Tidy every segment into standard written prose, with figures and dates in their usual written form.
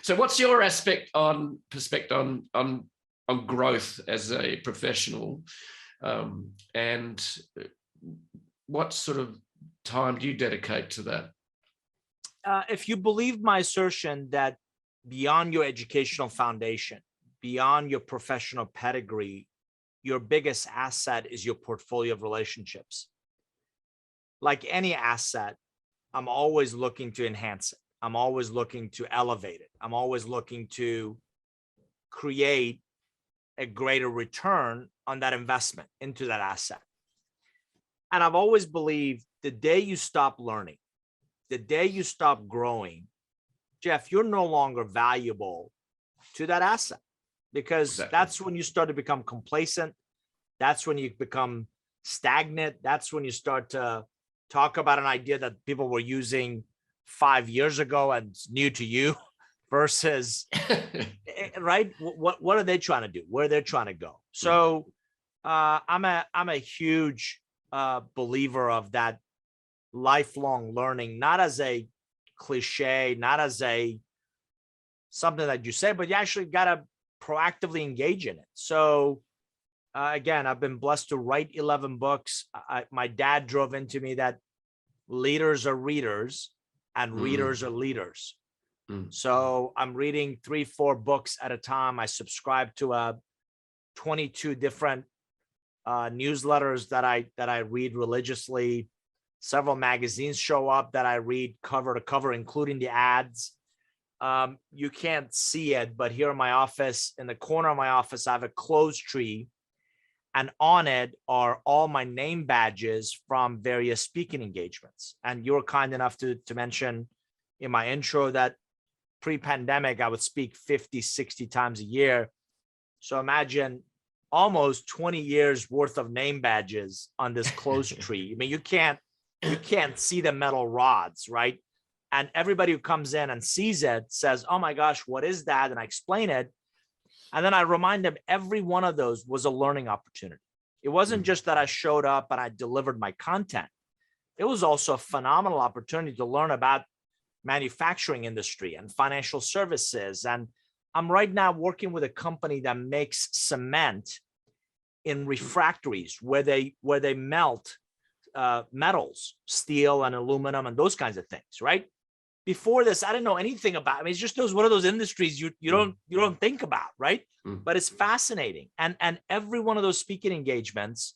So what's your perspective on growth as a professional, and what sort of time do you dedicate to that? If you believe my assertion that beyond your educational foundation, beyond your professional pedigree, your biggest asset is your portfolio of relationships. Like any asset, I'm always looking to enhance it. I'm always looking to elevate it. I'm always looking to create a greater return on that investment into that asset. And I've always believed the day you stop learning, the day you stop growing, Jeff, you're no longer valuable to that asset, because Exactly. that's when you start to become complacent. That's when you become stagnant. That's when you start to talk about an idea that people were using 5 years ago and it's new to you versus, right? What are they trying to do? Where they're trying to go? So I'm a huge believer of that lifelong learning, not as a cliche, not as a something that you say, but you actually got to proactively engage in it. So again, I've been blessed to write 11 books. My dad drove into me that leaders are readers and readers are leaders. So I'm reading 3-4 books at a time. I subscribe to 22 different newsletters that I read religiously. Several magazines show up that I read cover to cover, including the ads. You can't see it, but here in my office, in the corner of my office, I have a clothes tree, and on it are all my name badges from various speaking engagements. And you were kind enough to mention in my intro that pre-pandemic, I would speak 50, 60 times a year. So imagine almost 20 years worth of name badges on this clothes tree. I mean, you can't see the metal rods, right? And everybody who comes in and sees it says, oh my gosh, what is that? And I explain it. And then I remind them every one of those was a learning opportunity. It wasn't just that I showed up and I delivered my content. It was also a phenomenal opportunity to learn about manufacturing industry and financial services. And I'm right now working with a company that makes cement in refractories where they melt metals, steel and aluminum and those kinds of things, right? Before this, I didn't know anything about. I mean, it's just one of those industries you don't think about, right? But it's fascinating. And every one of those speaking engagements,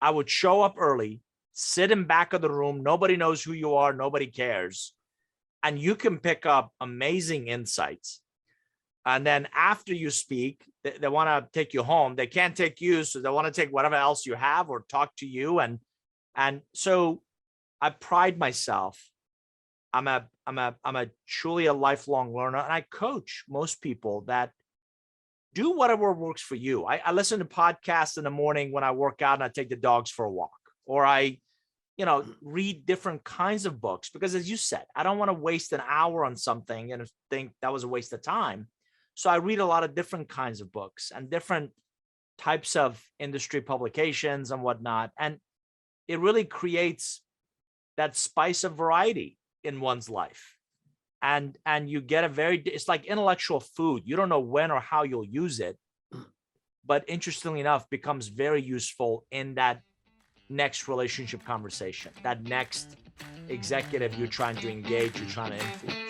I would show up early, sit in back of the room. Nobody knows who you are. Nobody cares. And you can pick up amazing insights. And then after you speak, they want to take you home. They can't take you, so they want to take whatever else you have or talk to you. And so I pride myself. I'm a truly a lifelong learner, and I coach most people that do whatever works for you. I listen to podcasts in the morning when I work out and I take the dogs for a walk, or I read different kinds of books, because as you said, I don't want to waste an hour on something and think that was a waste of time. So I read a lot of different kinds of books and different types of industry publications and whatnot. And it really creates that spice of variety in one's life. And you get it's like intellectual food. You don't know when or how you'll use it, but interestingly enough, becomes very useful in that next relationship conversation, that next executive you're trying to engage, you're trying to influence.